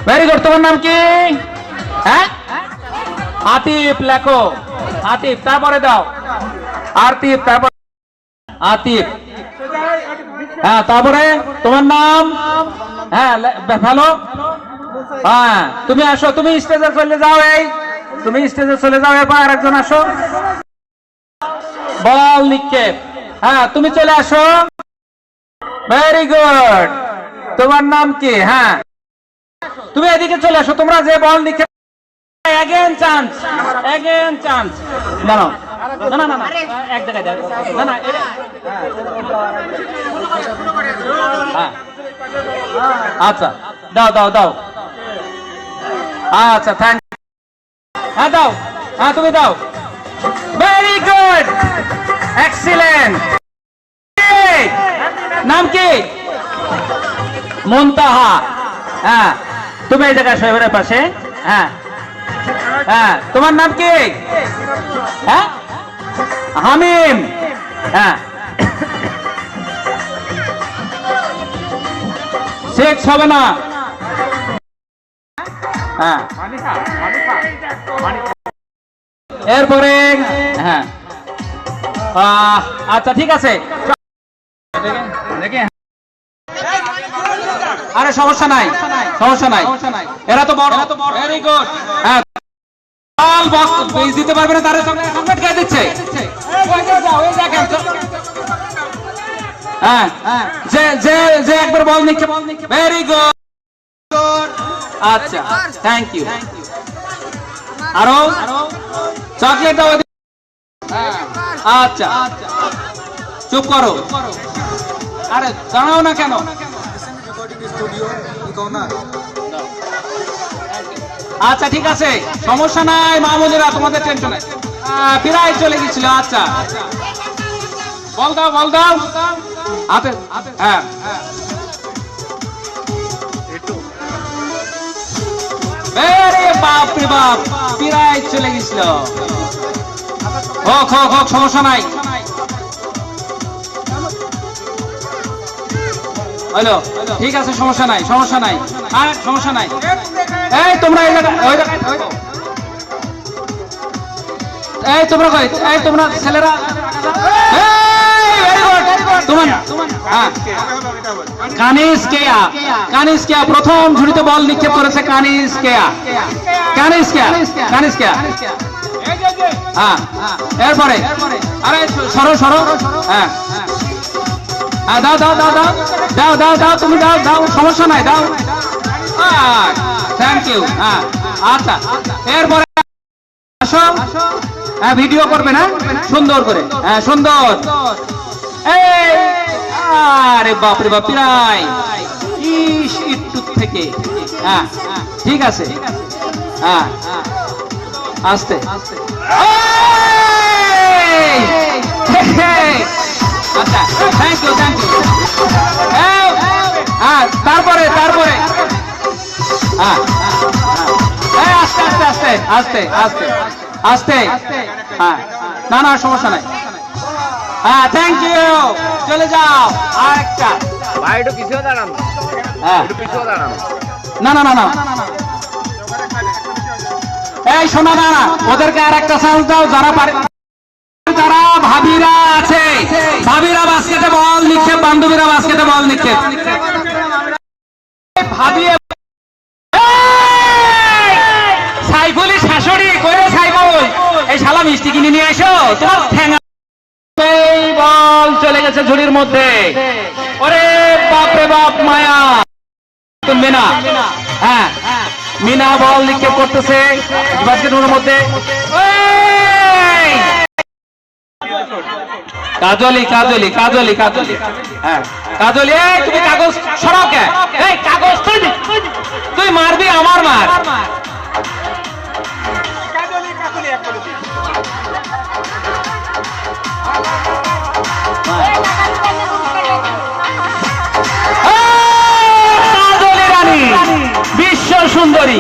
Very good. তোমার নাম কি? হ্যাঁ, আতিফ। লেখো আতিফ, তারপরে দাও আতিফ, তারপর আতিফ। হ্যাঁ, তারপরে তোমার নাম? হ্যাঁ, ভালো। হ্যাঁ, তুমি আসো, তুমি স্টেজে চলে যাও। তুমি স্টেজে চলে যাও। এরপর আরেকজন আসো, বল নিক্ষেপ। হ্যাঁ, তুমি চলে আসো। Very good. তোমার নাম কি? হ্যাঁ, তুমি এদিকে চলে আসো। তোমরা যে বল নিক্ষেপ, এগেন চান্স, এগেন চান্স। না না না না না, এক জায়গায় দাও। না না, আচ্ছা, দাও দাও দাও। আচ্ছা, থ্যাংক। হ্যাঁ, দাও। হ্যাঁ, তুমি দাও। Very good, excellent. নাম কি? মুনতাহা। হ্যাঁ, তুমি এই জায়গায় শহরের পাশে। হ্যাঁ হ্যাঁ, তোমার নাম কি? হ্যাঁ, হামিম। হ্যাঁ, শেখ হবে না। হ্যাঁ, এরপরে হ্যাঁ, আচ্ছা ঠিক আছে। আরে সমস্যা নাই, সমস্যা নাই, এরা তো বড়। Very good. হ্যাঁ, বস বেচ দিতে পারবে না, তারা সংবাদ কে দিচ্ছে? হ্যাঁ, যে যে যে একবার বল নিচ্ছে। Very good. আচ্ছা, থ্যাংক ইউ। আরো চকলেট দাও। আচ্ছা, চুপ করো। আরে জানাও না কেন? আচ্ছা ঠিক আছে, সমস্যা নাই মামুনেরা, তোমাদের টেনশন নাই। প্রায় চলে গেছিল। আচ্ছা, বল দাও, বল দাও। হ্যাঁ, বাপ রে বাপ, প্রায় চলে গেছিল। হোক হোক হোক, সমস্যা নাই। হ্যালো, ঠিক আছে, সমস্যা নাই, সমস্যা নাই। আর সমস্যা নাই। এই তোমরা এই তোমরা কই? এই তোমরা ছেলেরা, তোমার কানিস কেয়া, কানিস কেয়া প্রথম ঝুড়িতে বল নিক্ষেপ করেছে। কানিস কেয়া, কানিস কেয়া, কানিস কেয়া। হ্যাঁ, এরপরে আরে সরো সরো। হ্যাঁ, দাও দাও দাও দাও দাও দাও দাও, তুমি দাও দাও, সমস্যা নাই, দাও। Thank you. হ্যাঁ, আচ্ছা, এরপরে আসো। হ্যাঁ, ভিডিও করবে না সুন্দর করে? হ্যাঁ, সুন্দর। আরে বাপরে বাপ, প্রায় একটু থেকে। হ্যাঁ, ঠিক আছে। হ্যাঁ, আস্তে। আচ্ছা, থ্যাংক ইউ, থ্যাংক ইউ। হ্যাঁ, তারপরে তারপরে হ্যাঁ, আস্তে আস্তে আস্তে আস্তে আস্তে আস্তে। হ্যাঁ, না না, সমস্যা নাই। হ্যাঁ, থ্যাংক ইউ। চলে যাও। আর একটা ভাই, একটু পিছিয়ে দাঁড়ান। হ্যাঁ, একটু পিছিয়ে দাঁড়ান। না না না না, এই শোনা না, ওদেরকে আর একটা চান্স দাও। যারা পারে, যারা ভাবিরা আছে, ভাবিরা বাস্কেটে বল নিক্ষেপ, বান্ধবীরা বাস্কেটে বল নিক্ষেপ। ভাবি সাইফুলি শাশুড়ি করে, সাইফুল এই শালা মিষ্টি কিনে নিয়ে আসো। তোমার ঠ্যাঙা বল চলে গেছে ঝুড়ির মধ্যে। ওরে বাপরে বাপ, মায়া মিনা। হ্যাঁ, মিনা বল নিক্ষেপ করতেছে বাস্কেটের মধ্যে। কাজলি কাজলি কাজলি কাজলি। হ্যাঁ, কাজলি, তুমি কাগজ সরাও কে? এই কাগজ তুই মারবি, আমার মার। কাজলি রানী, বিশ্ব সুন্দরী।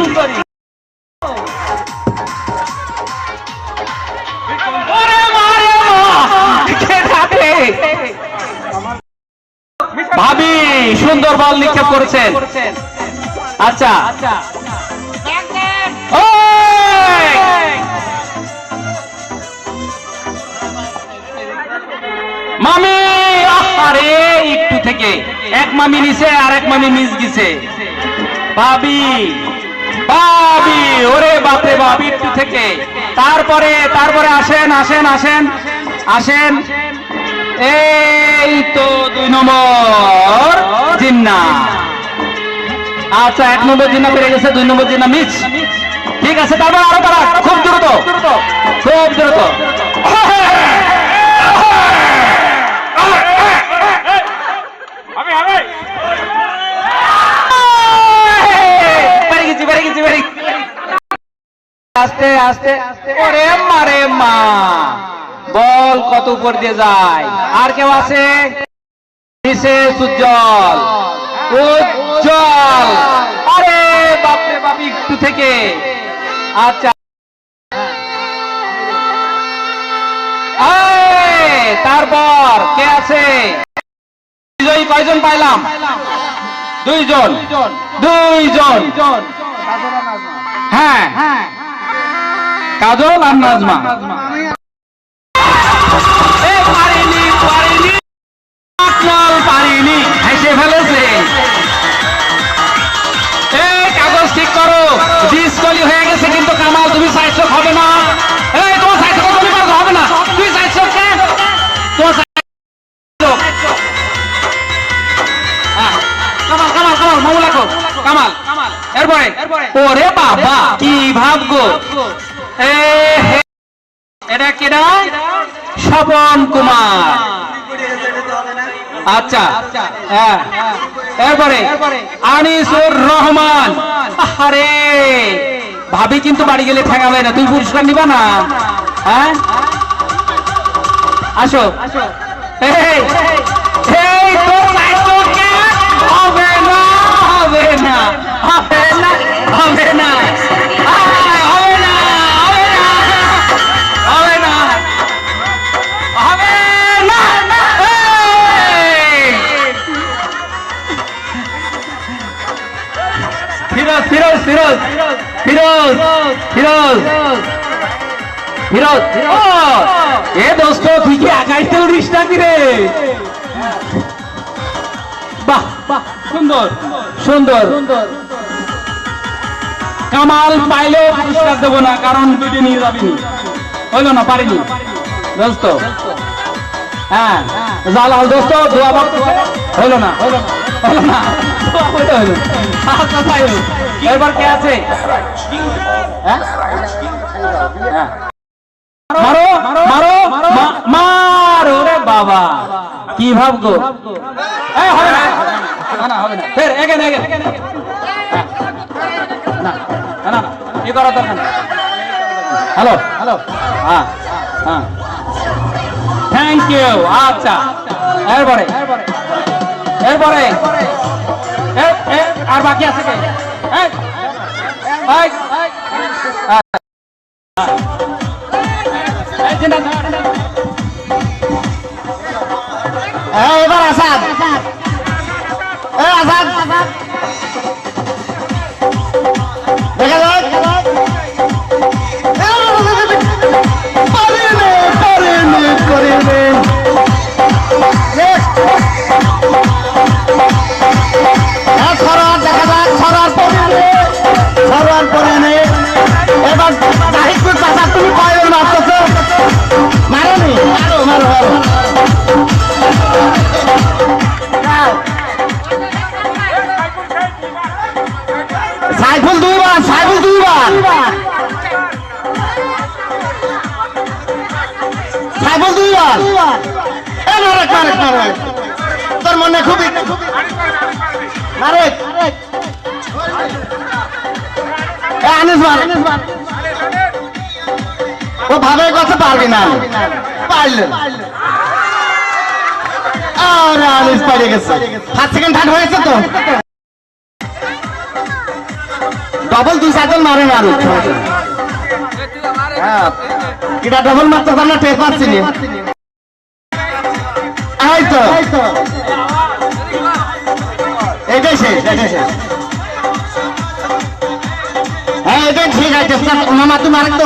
ভাবি সুন্দর বল নিক্ষেপ করেছেন। আচ্ছা মামি, আরে একটু থেকে এক মামি নিচে আর এক মামি মিস গেছে। ভাবি ভাবি, ওরে বাপরে বাপ, একটু থেকে তারপরে তারপরে আসেন আসেন আসেন আসেন। এই তো 2 নম্বর জিন্না। আচ্ছা 1 নম্বর জিন্না পেরে গেছে, 2 নম্বর জিন্না মিস। ঠিক আছে, তারপর আরো তারা খুব দ্রুত খুব দ্রুত। আস্তে আস্তে, ওরে মারে মা, বল কত উপর দিয়ে যায়। আর কেউ আছে? বিশেষ উজ্জ্বল উজ্জ্বল, আরে বাপরে বাপ, একটু থেকে। আচ্ছা তারপর কে আছে? বিজয়ী কয়জন পাইলাম? 2 জন 2 জন। হ্যাঁ কাজল আর নাজমা। পারিনি পারিনি পারিনি, হেসে ফেলেছে। এই কাগজ ঠিক করো, ডিসকলি হয়ে গেছে কিন্তু কামাল তুমি সাইডশক হবে না। এই তোমার সাইডশক তুমি পারো হবে না, তুই সাইডশক কেন? তোমার কামাল কামাল কামাল মামলা কর কামাল। এরপরে ওরে বাবা কি ভাবগো, এটা কেডা? স্বপন কুমার। আচ্ছা হ্যাঁ, এরপরে আনিসুর রহমান। আরে ভাবি কিন্তু বাড়ি গেলে ঠেকাবে না, তুই পুরস্কার নিবা না? হ্যাঁ আসো। এই তোর হবে না হবে না হবে না হবে না হবে না হবে না হবে না। ফিরোজ ফিরোজ ফিরোজ ফিরোজ ফিরোজ ফিরোজ, এ দোস্ত তুই কি আকাইতে উড়িস নাকি রে? বাহ বাহ, সুন্দর সুন্দর। কামাল পাইলেও পুরস্কার দেবো না, কারণ 2টি নিয়ে যাবিনি। হইল না, পারিনি দোস্ত। হ্যাঁ জালাল দোস্ত, দোয়া বাপ হইল না হইল না। এবার কে আছে? মারো মারো মারো রে বাবা, কি ভাবগো? হবে না হবে না, ফের এগেন এগেন। না না কি করা দরকার? হ্যালো হ্যালো, হ্যাঁ হ্যাঁ থ্যাংক ইউ। আচ্ছা এরপরে এরপরে আর বাকি আছে কে? এবার আসাদ, আসাদ দেখা যাক। সরার দেখা যাক, সরার পরে নেই। এবার জাহিদপুর চাচা, তুমি কয়জন মারতেছো? মারোনি, মারো মারো মারো। সাইফুল 2 বার, সাইফুল 2 বার, সাইফুল 2 বার। মারেক মারেক মারেক, তোর মনে খুবই মারেক। আনিস মার, ও ভাবে কথা পারবি না, পারলেন। আরে আনিস পারে গেছে, 5 সেকেন্ড হাট হয়েছে তো। ডবল 2 জন মারে মারু। হ্যাঁ এটা ডবল মারতে আমরা টেপ পাচ্ছি না। এই তো এটাই শেষ, এটাই শেষ। মামা তুমি আরেকটু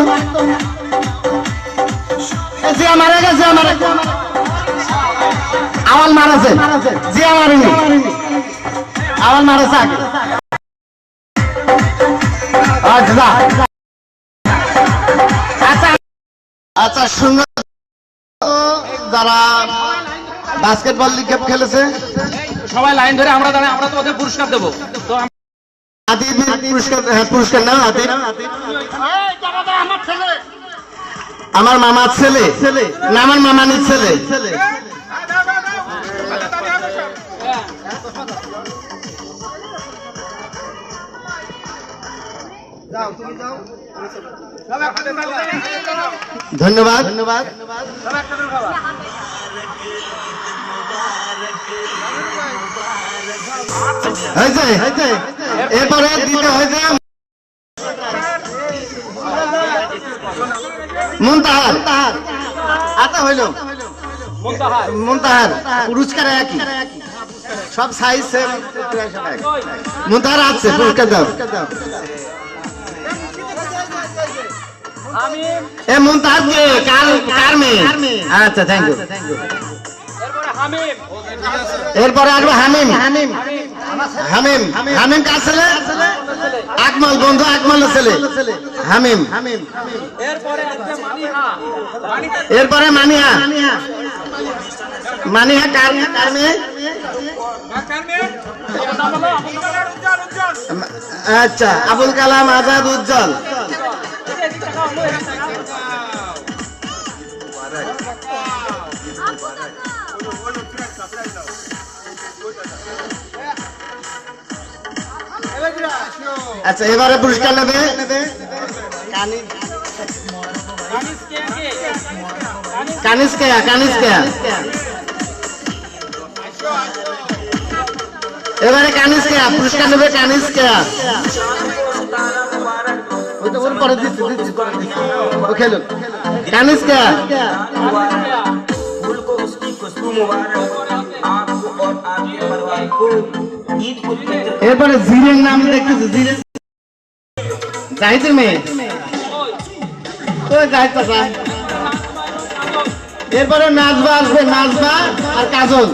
জিয়া মারা গেছে আওয়াল মারাছে জিয়া মারেনি আওয়াল মারাছে আগে আচ্ছা আচ্ছা আচ্ছা সুন্দর যারা বাস্কেটবল লিগ খেলেছে সবাই লাইন ধরে আমরা দাঁড়াই, আমরা তো ওদের পুরস্কার দেবো। তো আদিব পুরস্কার না আদিব আমার মামার ছেলে না আমার মামানির ছেলে ধন্যবাদ ধন্যবাদ এরপরে দিতে হয়েছে মুনতাহার আচ্ছা হইল মুনতাহার পুরস্কার একই সব সাইজ সেম মুনতাহার আছে পুরস্কার দাও এ মুনতাহার কে কার মেয়ে আচ্ছা থ্যাংক ইউ এরপরে আসবে হামিম হামিম হামিম হামিম কার ছেলে আকমল বন্ধু আকমলের ছেলে হামিম হামিম এরপরে মানিহা মানিহা কার কার মেয়ে আচ্ছা আবুল কালাম আজাদ উজ্জ্বল আচ্ছা এবারে পুরস্কার নেবে কানিস্কেয়া কানিস্কেয়া এবারে কানিস্কেয়া পুরস্কার নেবে কানিস্কেয়া ওইটা ওর পরে দিচ্ছি ও খেলুন কানিস্কেয়া এরপরে জিরের নাম দেখতেছি জিরে জাহিদের মেয়ে ওই জাহিদ পাশা এরপরে নাজবা আসবে নাজবা আর কাজল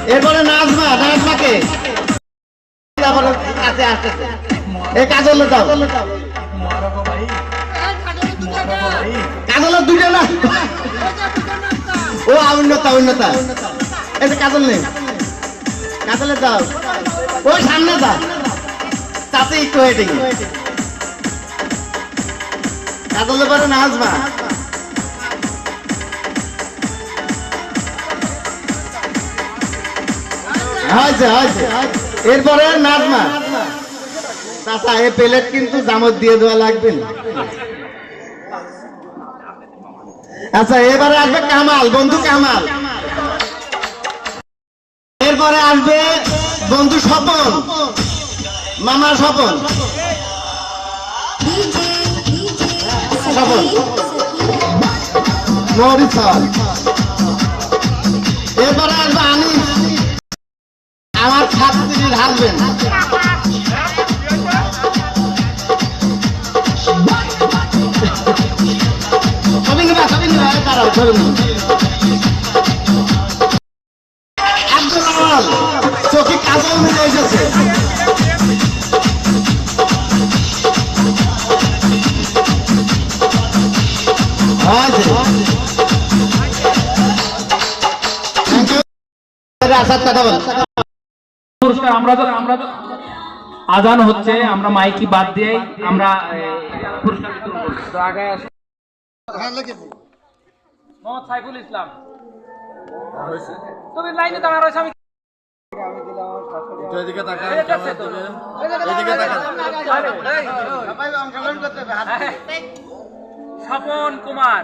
এরপরে নাজবা নাজবাকে কাছে আসতেছে এই কাজল দাও কাজলের দুইটা না ও উন্নতা উন্নতা এই যে কাজল নেই কাজলের দাও ওই সামনে দাও তাতে একটু হয়ে দেখি কাজলের পরে নাজমা হয়েছে হয়েছে এরপরে নাজমা চাচা এই প্লেট কিন্তু জামত দিয়ে দেওয়া লাগবে না আচ্ছা এবারে আসবে কামাল বন্ধু কামাল এরপরে আসবে বন্ধু স্বপন মামা স্বপন স্বপন মরিসল এরপরে আসবে আনিস আমার ছাত্রীর হাসবেন্ড চোখে কাজল মিলে এসেছে আমরা তো আজান হচ্ছে আমরা মাইকি বাদ দিয়ে আমরা পুরস্কার বিতরণ করব তো আগে আসি মোহাম্মদ সাইফুল ইসলাম তুমি লাইনে দাঁড়া রয়েছে আমি এদিকে তাকান এদিকে তাকান স্বপন কুমার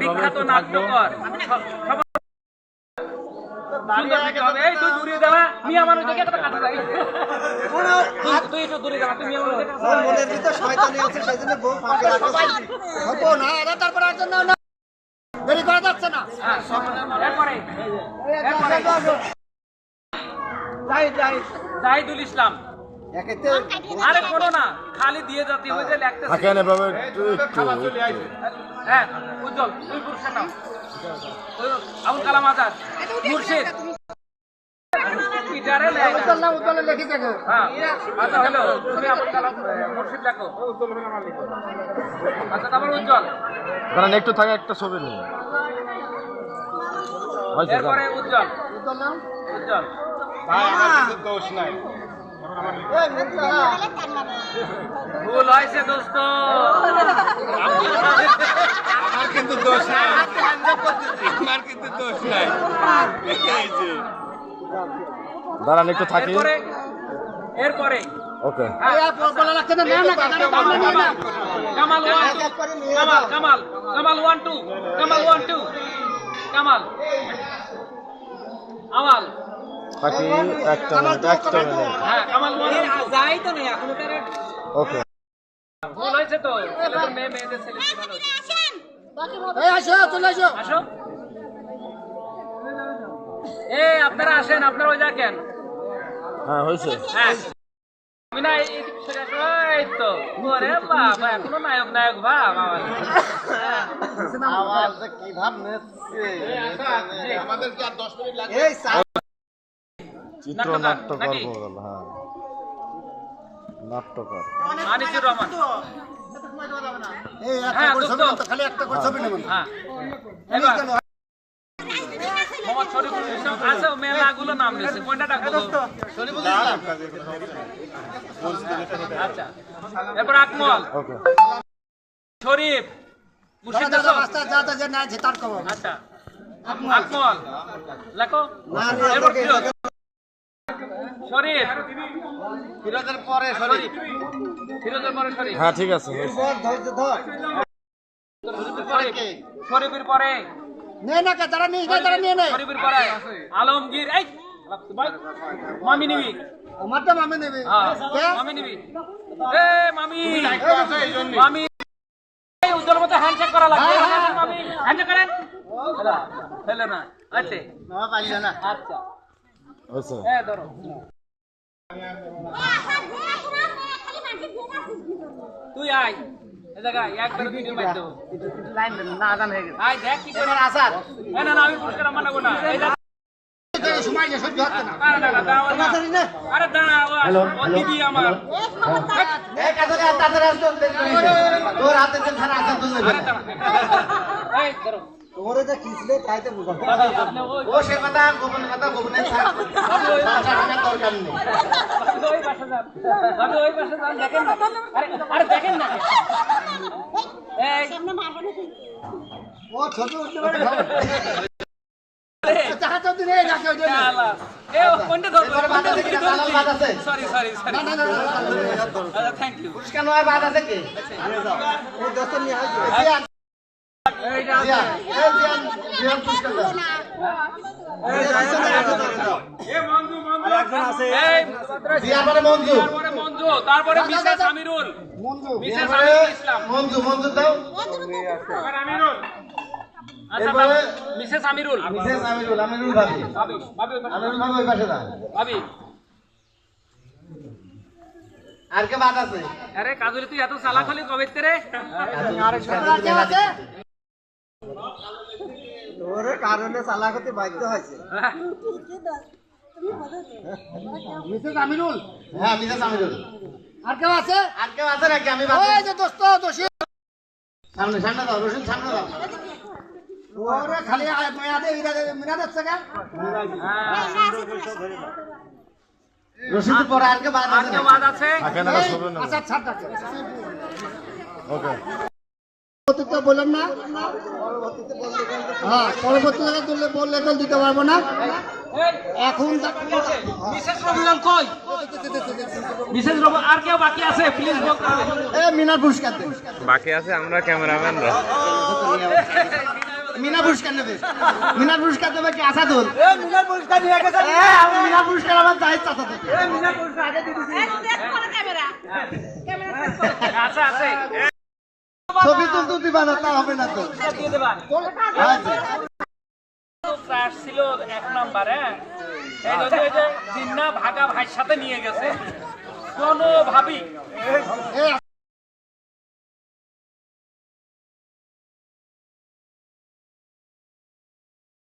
বিখ্যাত নাট্যকার এই তুই দূরে দাঁড়া মিয়া মানুষ দেখে একটা কাছে যাই তুই একটু দূরে দাঁড়া তুই মিয়া মানুষ দেখে মনের ভিতর শয়তানি আছে সেজন্য বউ ফাঁকে রাখছে স্বপন তারপর আর জন্য এরপরে জাহিদুল ইসলাম। আরে কোনো না, খালি দিয়ে যাতে হয়ে যায় লিখতেছে। হ্যাঁ উজ্জ্বল, তুই পুরস্কার নাও। আবুল কালাম আজাদ, মুর্শিদ। হ্যাঁ আচ্ছা হলো, তুমি আবুল কালাম মুর্শিদ লেখো। আচ্ছা তারপর উজ্জ্বল, কারণ একটু থাকে একটা ছবি নিয়ে এরপরে উজ্জ্বল। উজ্জ্বল দোষ নাই। ভুল হয়েছে দোস্ত, আমার কিন্তু দোষ নাই, আমার কিন্তু দোষ নাই। দাঁড়ান একটু থাকি। এরপরে ওকে কামাল 1 2 কামাল 1 2 কামাল 1 2 কামাল আমাল থাকি একটা মিনিট। হ্যাঁ কামাল 1 যাই তো না এখন ওকে ভুল হয়েছে তো, তাহলে তো মেয়েদের ছেলে ভালো হচ্ছে। আসো আপনারা আসেন, আপনারা ওই দেখেন। হ্যাঁ হয়েছে। হ্যাঁ আমি না এই তো ওরে বাবা, এখনো নায়ক নায়ক ভাব আমার। চিত্রনাট্যকর বল। হ্যাঁ নাট্যকর আনিসুর রহমান। হ্যাঁ দোস্ত, হ্যাঁ এবার মোহাম্মদ শরীফুল ইসলাম। আচ্ছা মেলাগুলো নাম নিয়েছে, কোনটা ডাকবো? আচ্ছা এরপর আকমল, ওকে শরীফ, মুর্শিদ আচ্ছা আকমল লেখো। এরপর শরীফ, ফিরোজের পরে শরীফ, ফিরোজের পরে শরীফ। হ্যাঁ ঠিক আছে। শরীফের পরে শরীফের পরে আলমগীর। এই মামি নিবি, মামি নিবি। এ মামি মামি উজ্জ্বল মতো হ্যান্ডশেক করা লাগবে। মামি হ্যান্ডশেক করেন। হলো না? আচ্ছা আচ্ছা হয়েছে। হ্যাঁ ধরো। তুই আয় এ জায়গায় একবার ভিডিও মার দেবো। আয় দেখ কি করে আসার। না না আমি পুরস্কার মানাবো না। এই দেখ আরে দাঁড়া, ও দিদি আমার। এই ধরো। ওই পাশে যান, ভাবি ওই পাশে যান, দেখেন না। আরে দেখেন না। এই sorry sorry sorry, thank you. Manju, তারপরে মিসেস আমিরুল, মিসেস আমিরুল ইসলাম। আচ্ছা মিসেস আমিরুল, ভাবি ভাবি। আর কে বাদ আছে? আরে কাজুলি তুই এত চালাক হলি কবে রে? তোর কারণে চালাক হতে বাধ্য হয়েছে। মিসেস আমিরুল। হ্যাঁ মিসেস আমিরুল। আর কেউ আছে? আর কেউ আছে নাকি? আমি ওই যে দোস্ত দোষী। সামনে সামনে দাও, রশিদ সামনে দাও। ওরে খালি মেয়াদে মিনাদ আছে কেন? রশিদ পর আর কে বাদ আছে? বাদ আছে। আচ্ছা ছাড়। ওকে পরবর্তীতে বললাম না, হ্যাঁ পরবর্তীতে বললে দিতে পারবো না এখন। মিসেস রবিউল কই? মিসেস রবি আর কেউ বাকি আছে প্লিজ বলতে হবে। এ মিনার পুরস্কার দে। বাকি আছে আমরা ক্যামেরাম্যানরা। মিনা পুরস্কার নেবে। মিনার পুরস্কার দেবে কি আসাদুল? মিনার পুরস্কার নিয়ে গেছে। আমি মিনার পুরস্কার আমার জাহিদ চাচা থেকে। মিনার পুরস্কার আগে দিয়ে দিছি। আচ্ছা আছে, ছবি তুলতে দিবা না, তা হবে না তো। দিয়ে দেবা। চাষ ছিল 1 নাম্বার, হ্যাঁ এই যদি ওই যে জিন্না ভাগা ভাইয়ের সাথে নিয়ে গেছে কোনোভাবেই